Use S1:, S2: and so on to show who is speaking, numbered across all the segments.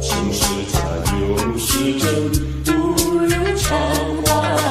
S1: 情是它有时真，不如常话。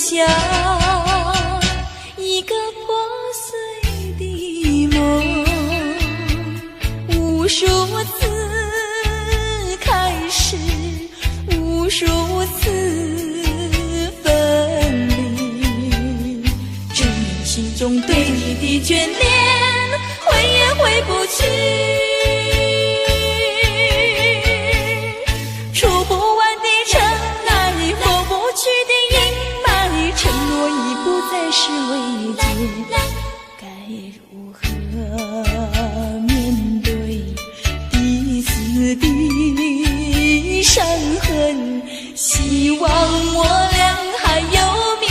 S1: 下一个破碎的梦，无数次开始，无数次分离，这年心中对你的眷恋，回也回不去。触不完的尘埃，过不去的阴霾，承诺已不再是慰藉，该如何面对彼此的伤痕？希望我俩还有明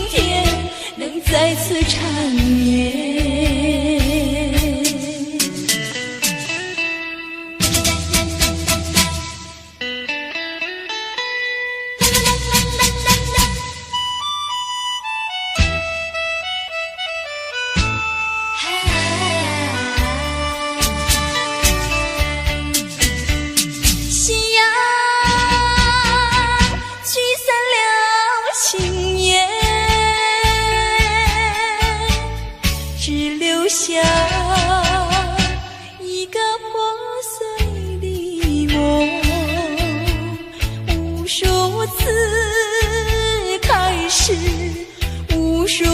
S1: 天，能再次缠绵。下一个破碎的梦，无数次开始，无数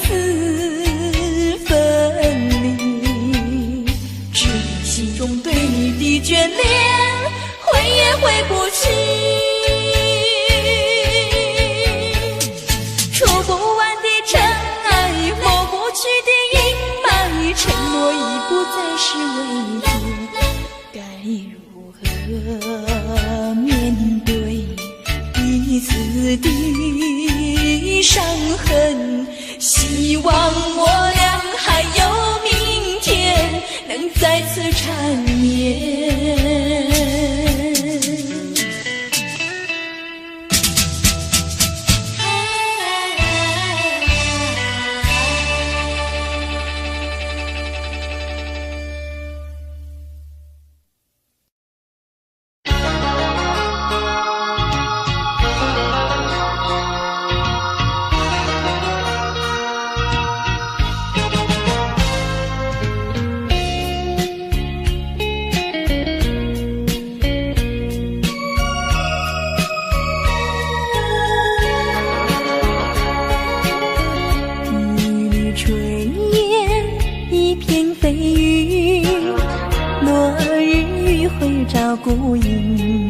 S1: 次分离，只因心中对你的眷恋，回也回不去。触不完的尘埃，抹不去的承诺已不再是慰藉，该如何面对彼此的伤痕？希望我俩还有明天，能再次缠绵。照孤影，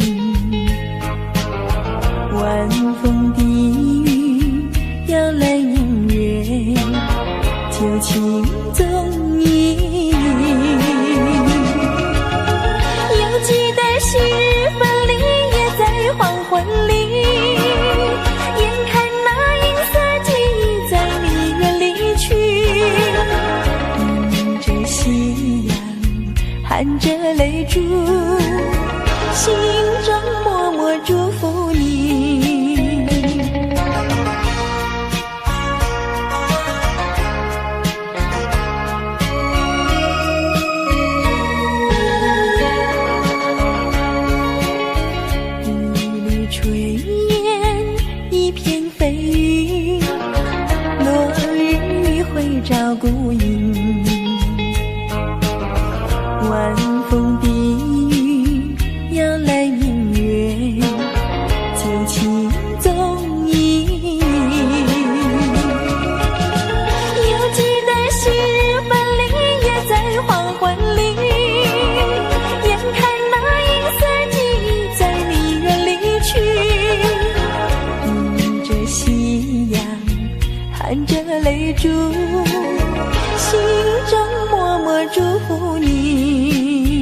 S1: 晚风的雨摇篮音乐，旧情踪影。犹记得昔日分离，也在黄昏里，眼看那银色记忆在你远离去，迎着夕阳，含着泪珠，心中默默祝福你。一缕炊烟，一片飞云，落日余晖照孤影，晚风的雨摇篮音乐，旧情踪影。犹记得昔日分离，也在黄昏里，眼看那银色记忆在你远离去，迎着夕阳，含着泪珠，心中默默祝福你。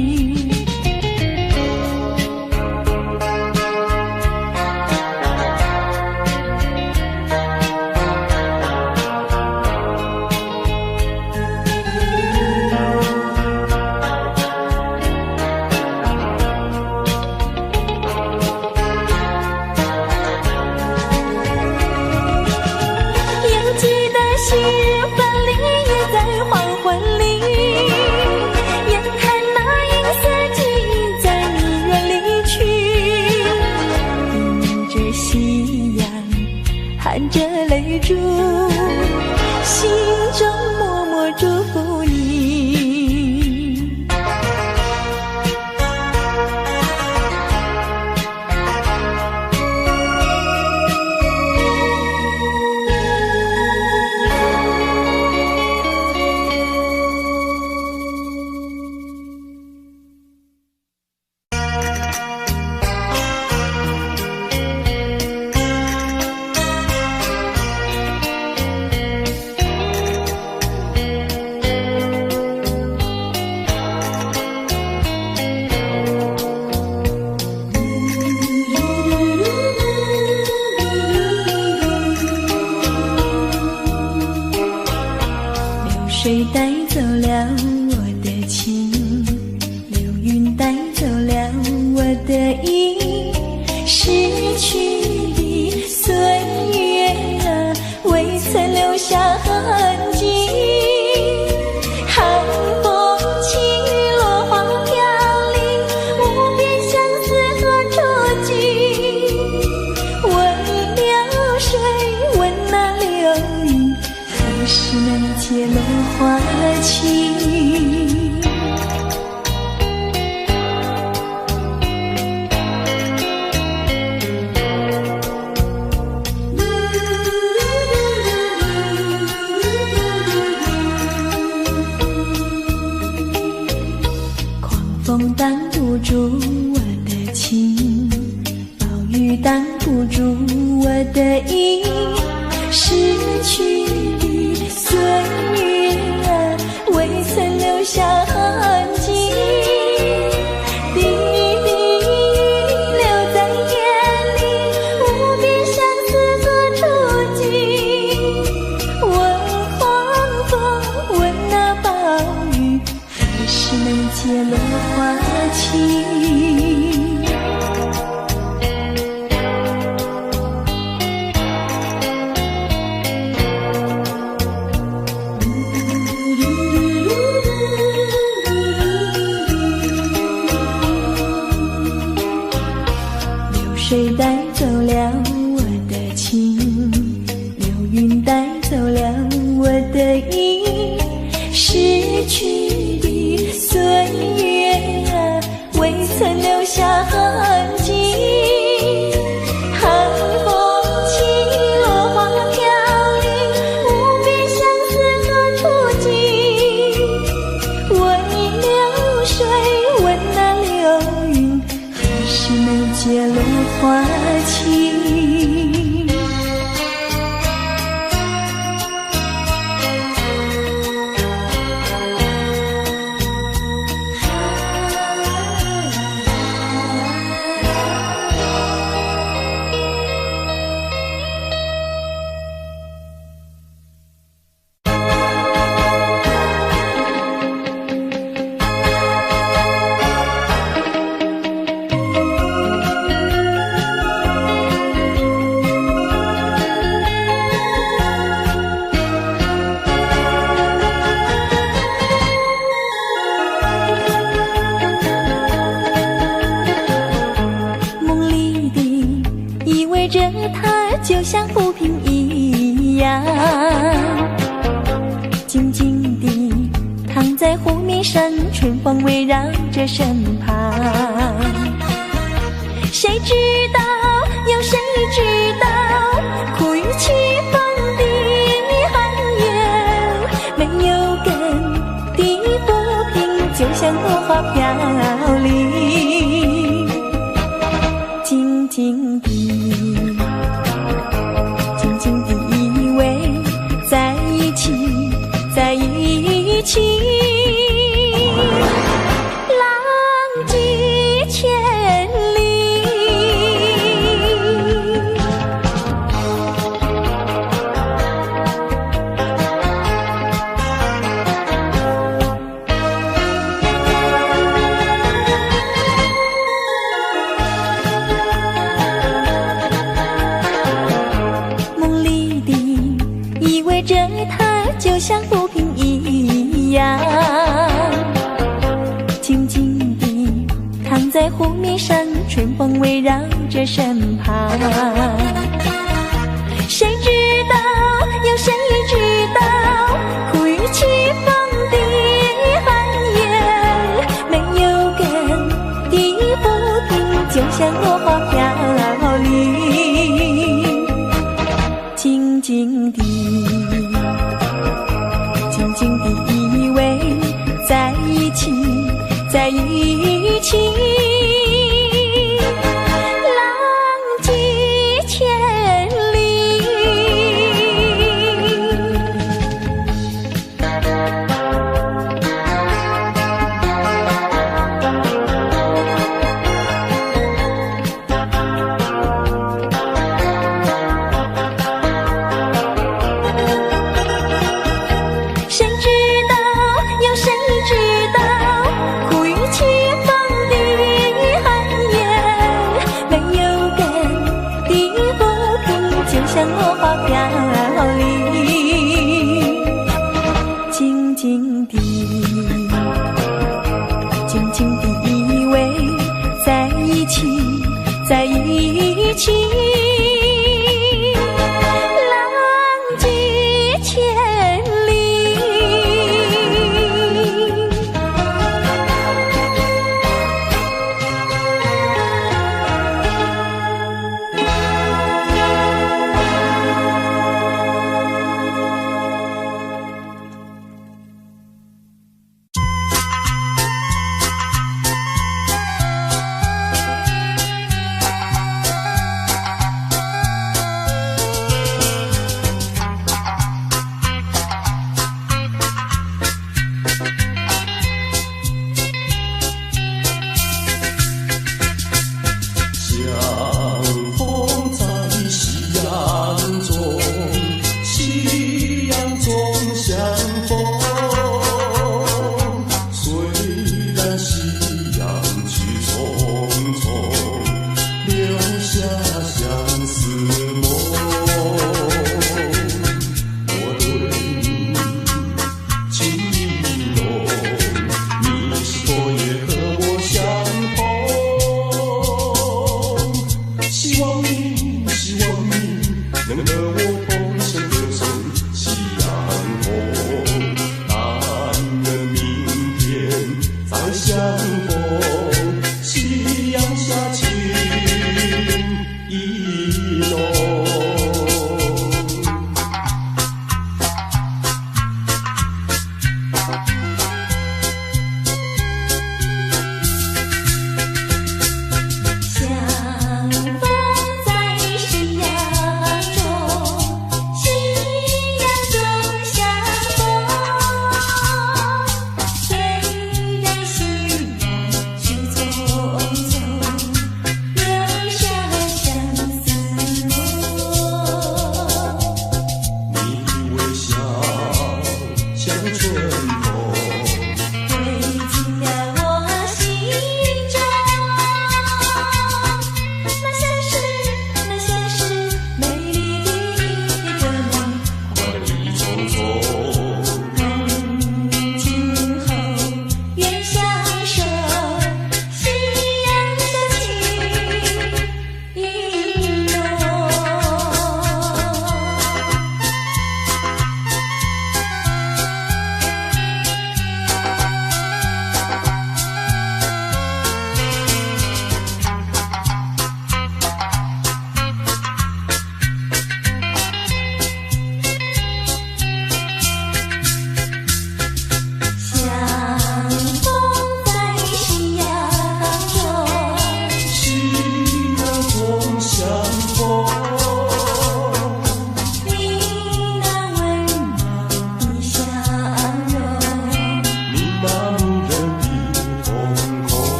S1: 情。狂风挡不住我的情，暴雨挡不住我的意，逝去的岁月未曾留下痕迹，滴滴流在眼里，无边相思何处寄？问黄风，问那暴雨，何时能结落花期？水带走了我的情，流云带走了我的意，逝去的岁月未曾留下痕迹。寒风起，落花飘零，无边相思何处寄？问流水，问那流云，何时能结落花期？就像浮萍一样，静静地躺在湖面上，春风围绕着身旁。谁知道，有谁知道，苦与凄风的寒夜，没有根的浮萍，就像落花飘零，静静地在一起，浪迹千里。梦里的依偎着他，就像浮萍一样，静静地躺在湖面上，春风围绕着身旁。谁知道，有谁知道，苦与凄风的寒夜，没有根的浮萍，就像落花飘零，静静地依偎在一起，在一起，浪迹千里。像落花飘零，静静地依偎在一起，在一起，浪迹千里。
S2: 相逢在夕阳中，夕阳中相逢。虽然夕阳去匆匆，留下相思梦。我对你情意浓，你是否也和我相同？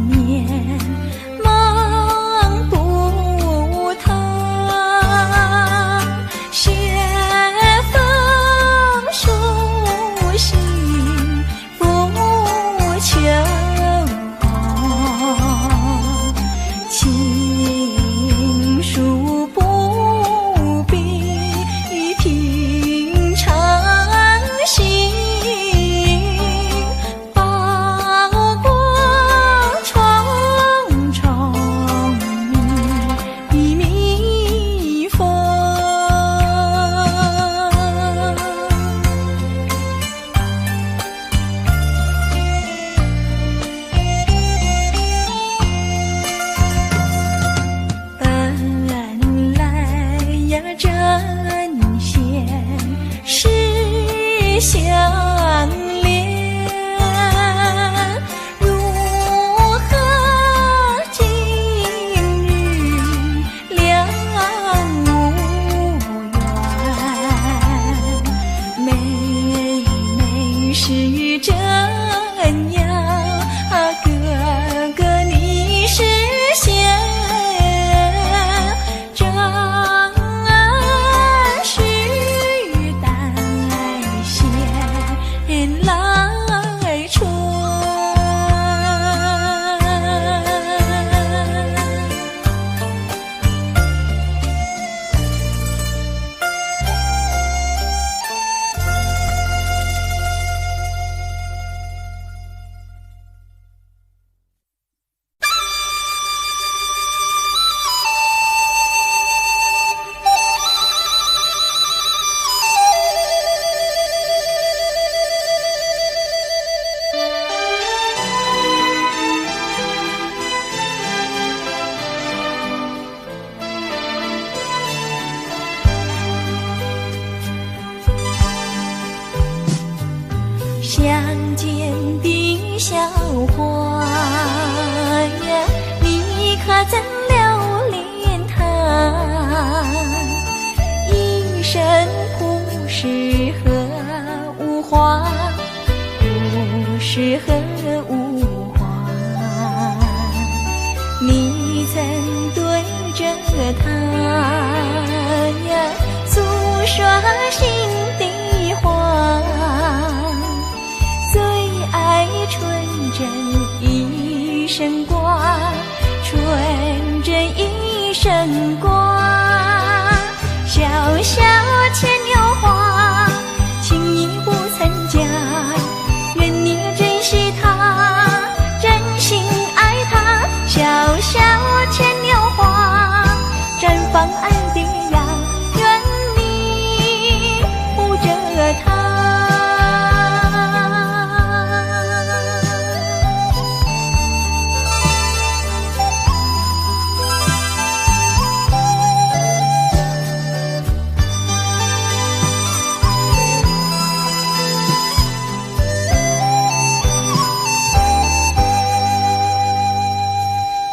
S1: 年梦不透，雪风疏心不求红，情书不必平常心，报国重重密封。本来呀，针线是相连，如何今日两无缘？妹妹是这样，哥哥你是仙，正是待闲来春。相见的小花呀，你可曾留恋它？一生不适合无花，不适合无花。你曾对着它呀诉说心底话，最爱纯真一生挂，纯真一生挂。小小牵牛花，情意不曾假，愿你珍惜它，真心爱它。小小牵牛花，绽放爱的芽，愿你护着它。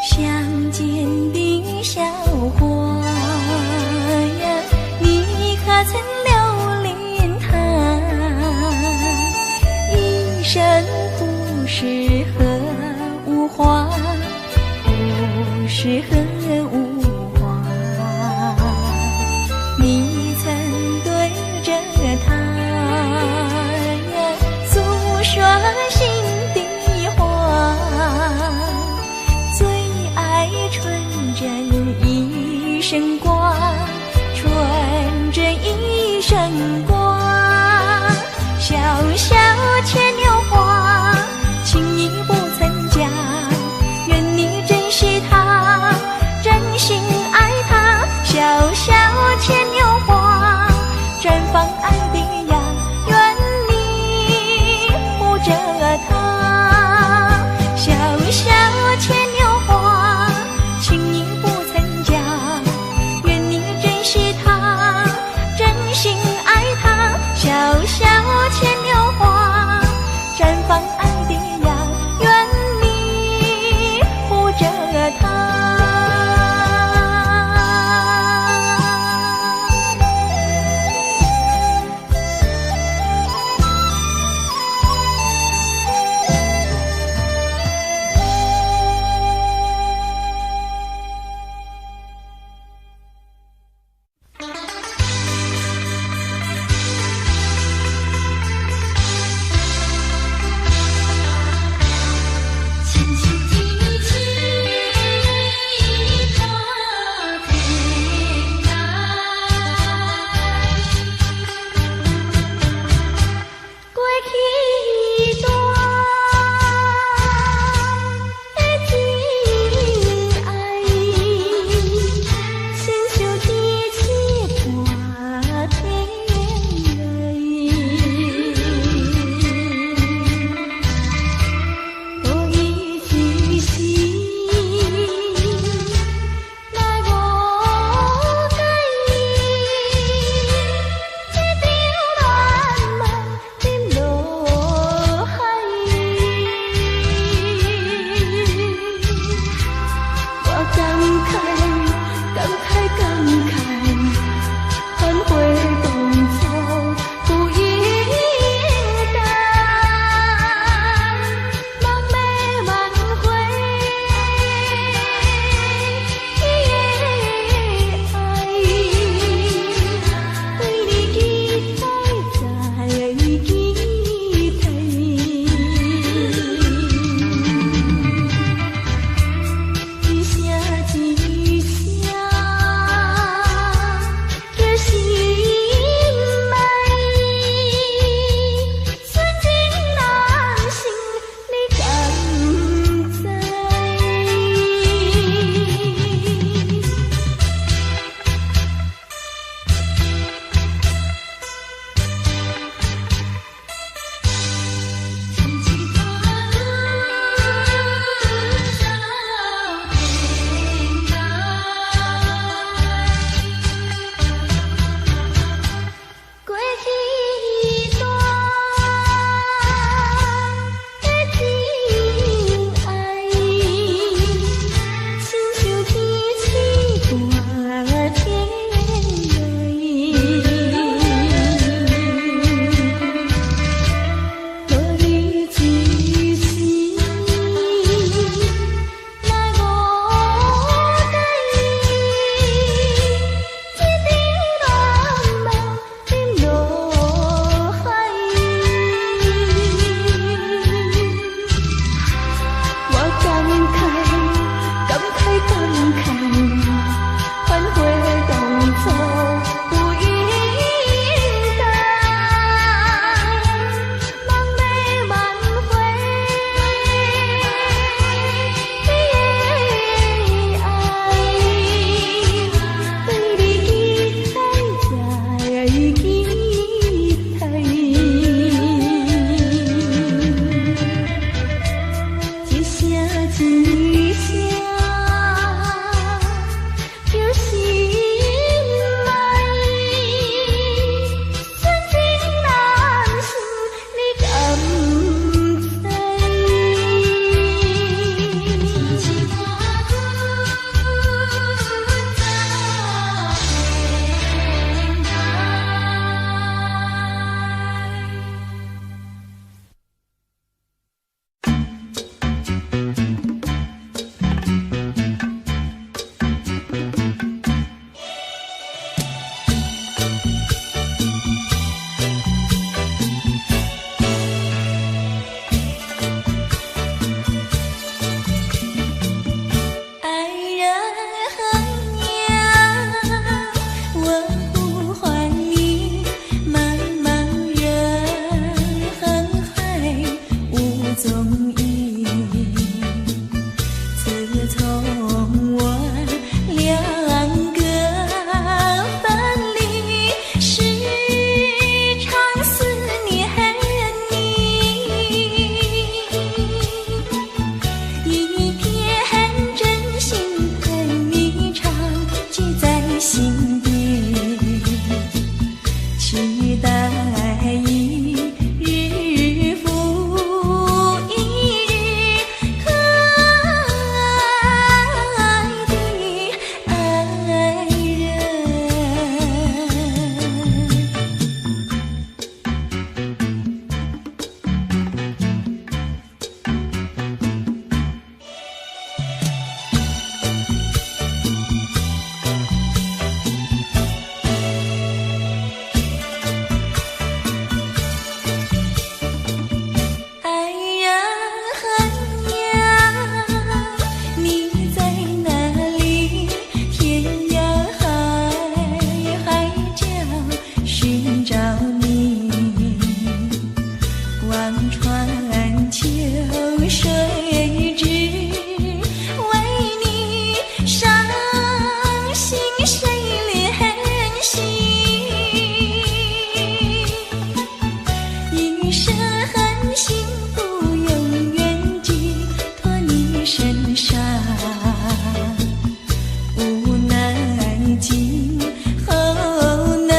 S1: 相见的小花呀，你可曾留恋它？一生不适合无花，不适合无花。你曾对着它呀诉说心底话，最爱纯真一生挂，纯真一生挂。小小牵牛花，情意不曾假，愿你珍惜它，真心爱它。小小牵牛花，绽放爱的芽，愿你护着它。小小牵牛花，情意不曾假，愿记下有心爱，曾经难信你敢在。其他不在天爱人呀，我呼唤你，茫茫人海无踪影。自从我两个分离，时常思念你。一片真心陪你长居在心底，期待一日复一日可爱的爱人。爱人呀，你在哪里？天涯海角寻找你，望穿秋水只为你伤心谁怜惜？一生幸福永远寄托你身上，无奈今后难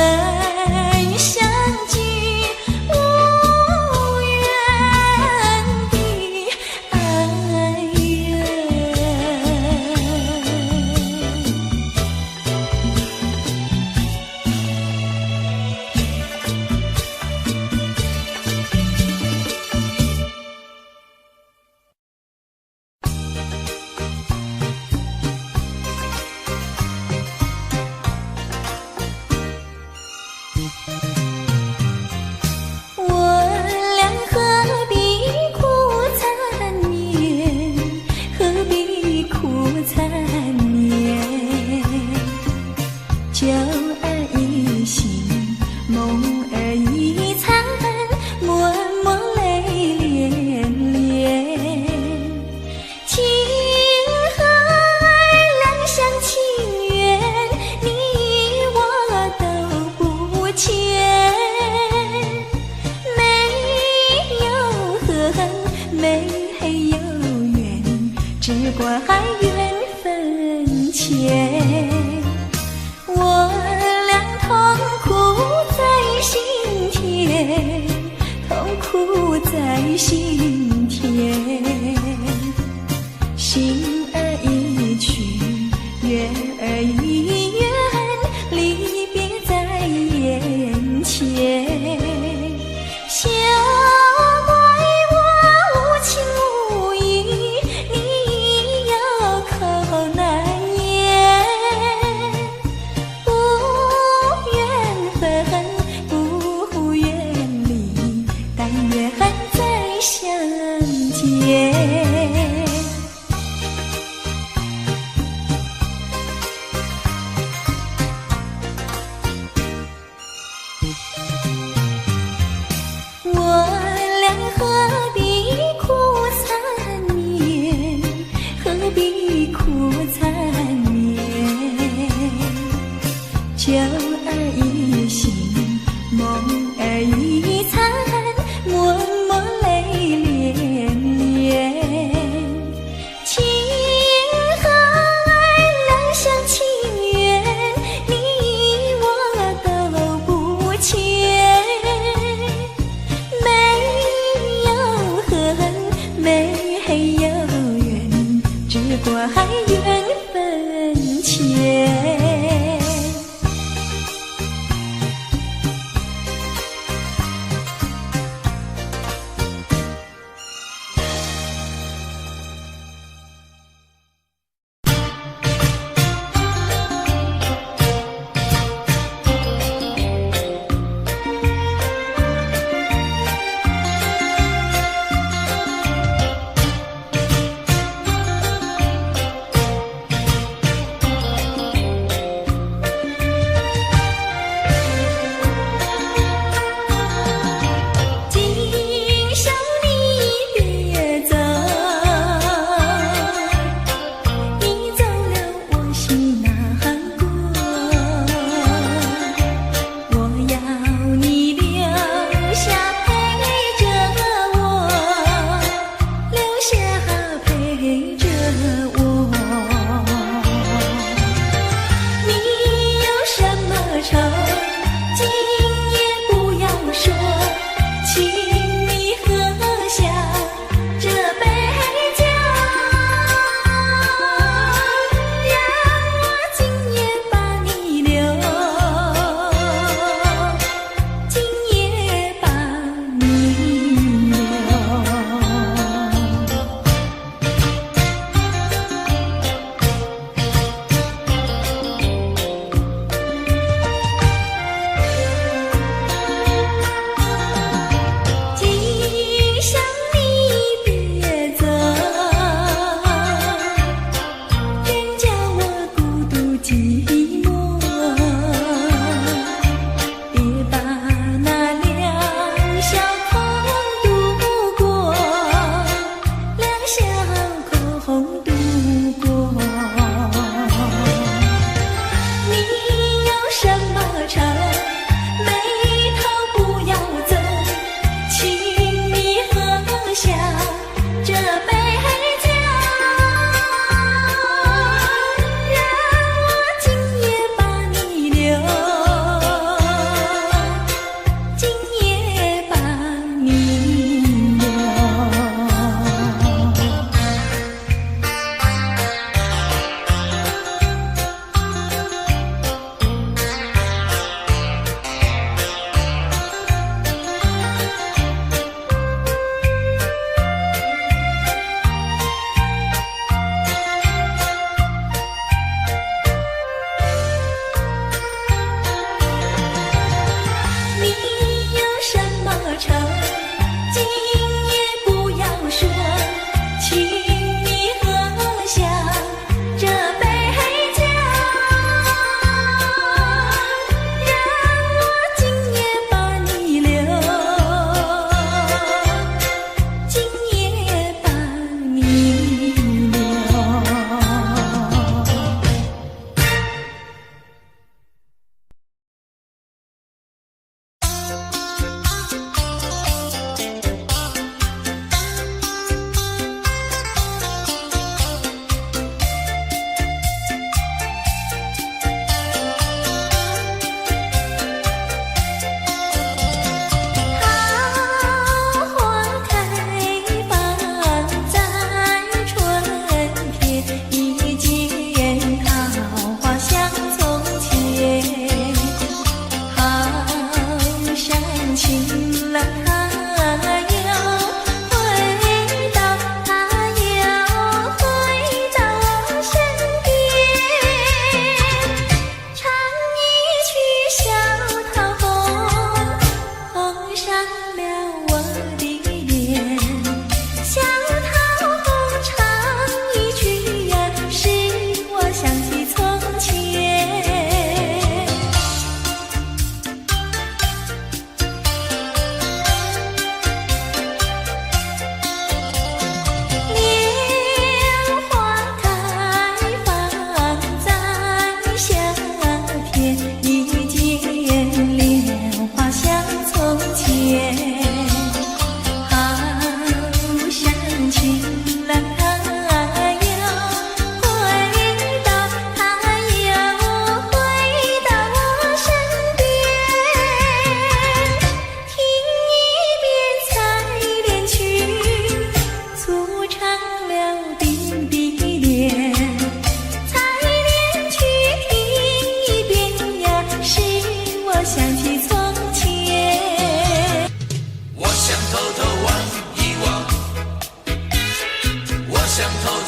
S1: 相聚，无缘的爱人。我俩何必苦缠绵，何必苦缠绵？旧儿一心，梦儿一场，默默泪涟涟。情和两厢情愿，你我都不欠。没有恨，没有怨，只管缘分浅。我俩痛苦在心田，痛苦在心田。心儿一去，月儿一圆，离别在眼前。休怪我无情无义，你有口难言。不愿分，不愿离，但愿再相见。只怪缘分浅。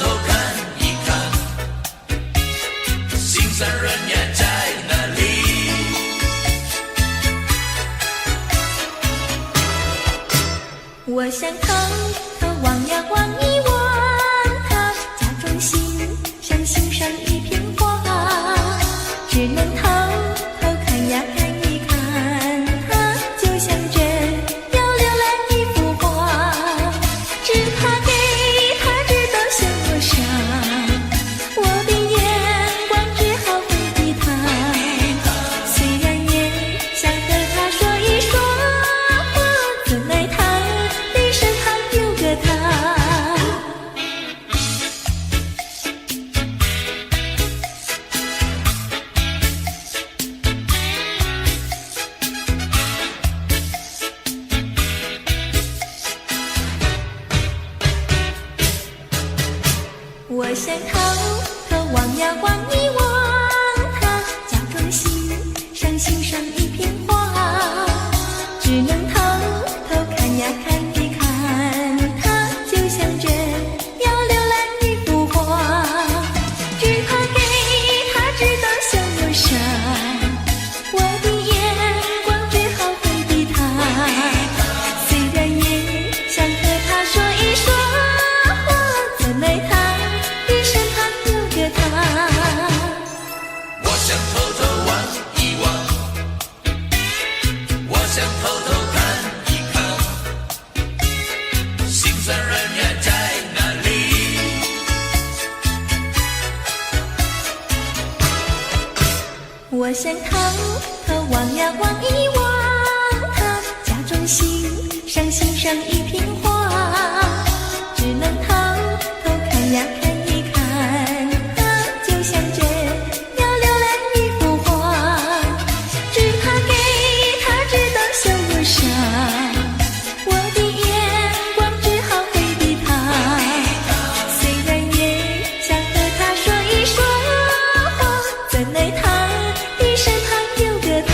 S2: 偷看一看，心上人呀在哪里？
S1: 我想偷偷望呀望一望他，假装欣赏欣赏一片花，只能偷偷看呀看一看他，就像真要浏览一幅画，只怕给他知道向我傻，我的眼光只好回避他，虽然也想和他说一说话，怎奈他的身旁有个他。我想偷偷望呀望一望他，假装欣赏欣赏一片花，只能偷偷看呀看一看他，就像真要浏览一幅画，只怕给他知道向我傻，我的眼光只好回避他，虽然也想和他说一说话，怎奈他的身旁有个他。
S2: 我想偷偷望一望，我想偷偷看一看，心上人呀在哪里？
S1: 我想偷偷望呀望一望他，假装欣赏欣赏一片花，只能偷偷看呀看一看他，就像真要浏览一幅画，只怕给他知道向我傻，我的眼光只好回避他，虽然也想和他说一说话，怎奈他的身旁有个他。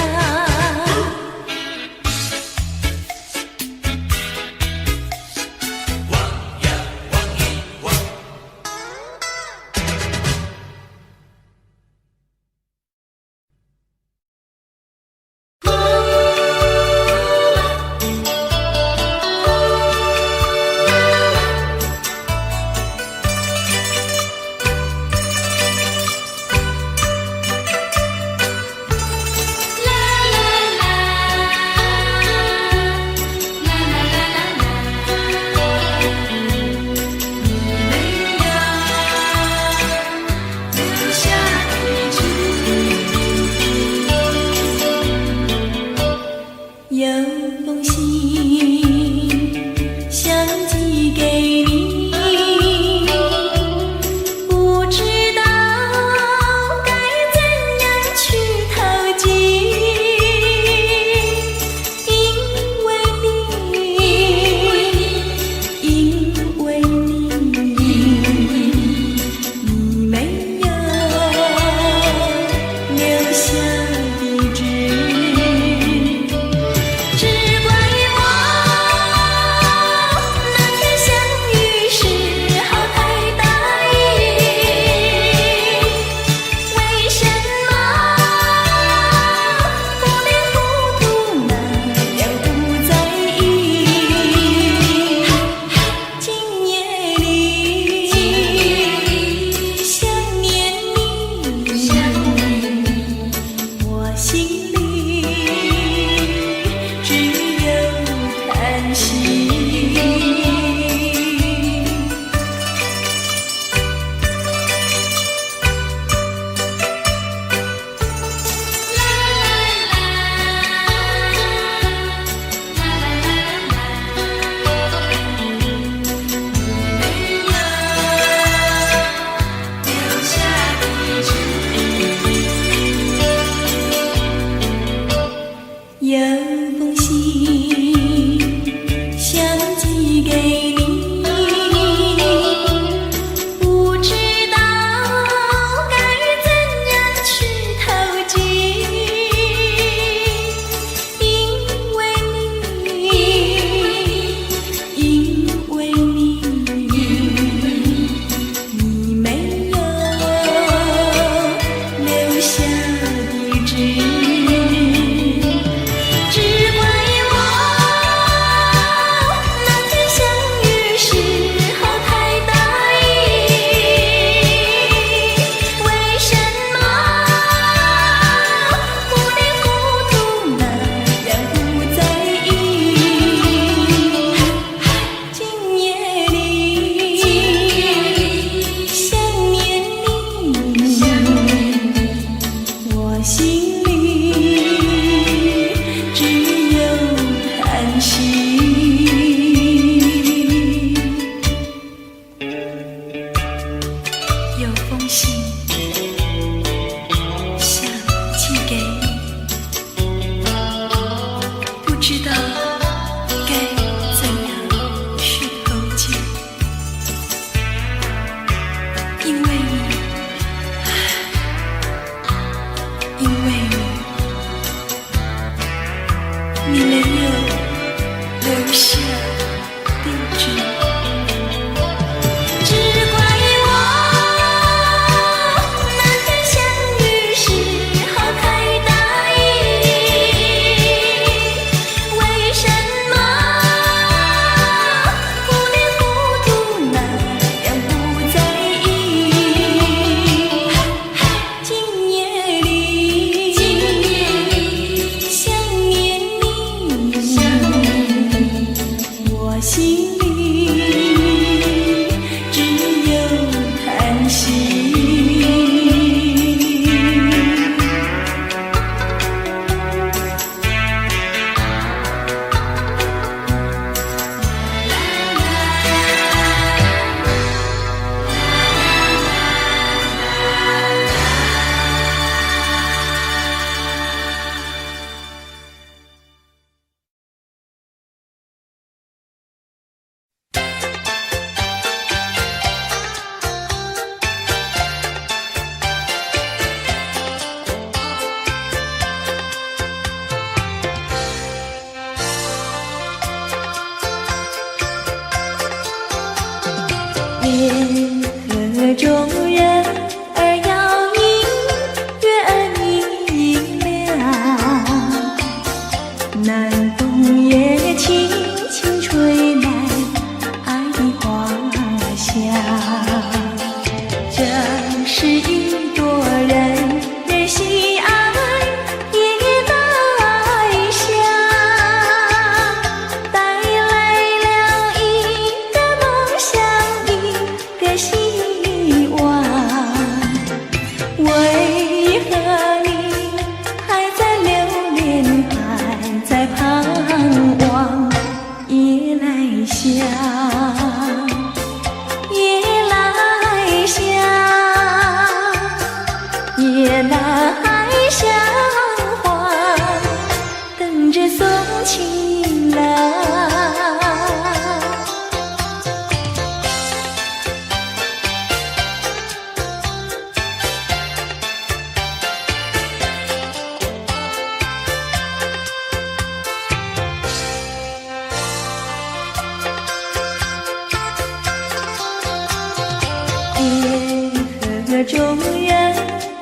S1: 河中人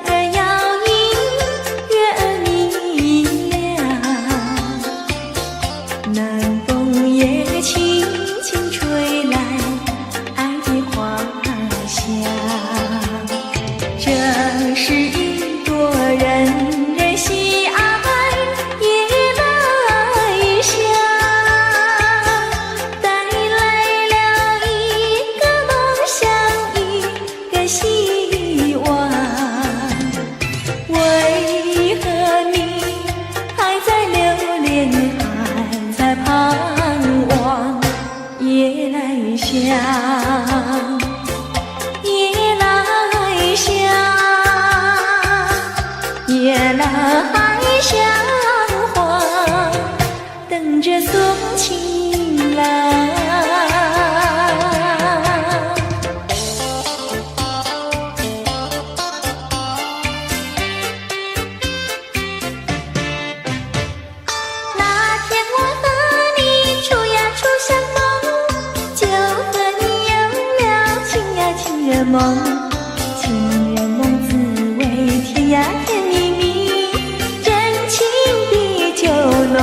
S1: 儿摇影，月儿明亮，南风也轻轻吹来爱的花香。这是一朵人人喜爱夜来香，带来了一个梦想，一个希望。为何你还在留恋，还在盼望夜来香？夜来香，夜来香花，等着送情郎。那天我和你处呀处相逢，就和你有了情呀情人梦。情人梦滋味甜呀甜蜜蜜，真情比酒浓。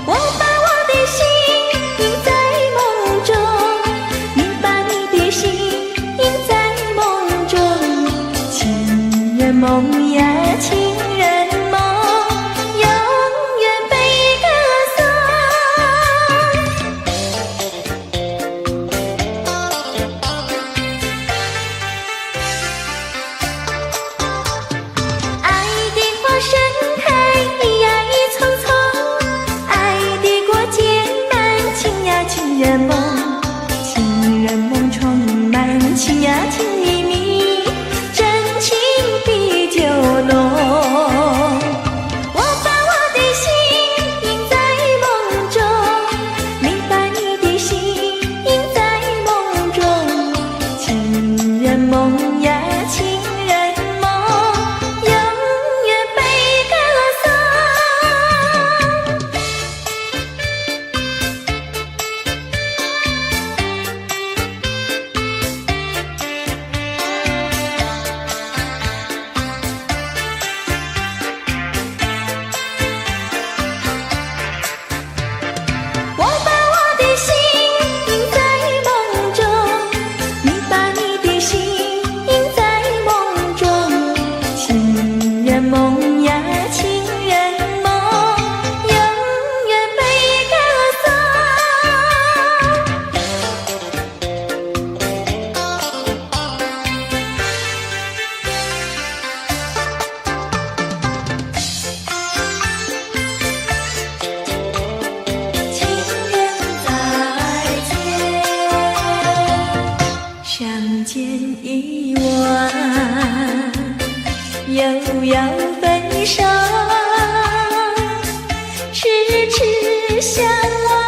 S1: 我把我的心印在梦中，你把你的心印在梦中。情人梦呀情人梦，永远被歌颂。爱的花盛开一呀一丛丛，爱的果结满情呀情人梦。情人梦充满情呀情蜜蜜，真情比酒浓。我把我的心印在梦中，你把你的心印在梦中。情人梦呀情人梦，永远被歌颂。我把我的心印在梦中，你把你的心印在梦中。情人梦呀情人梦，永远被歌颂。情人再见，相见已晚，又要分手，痴痴相望。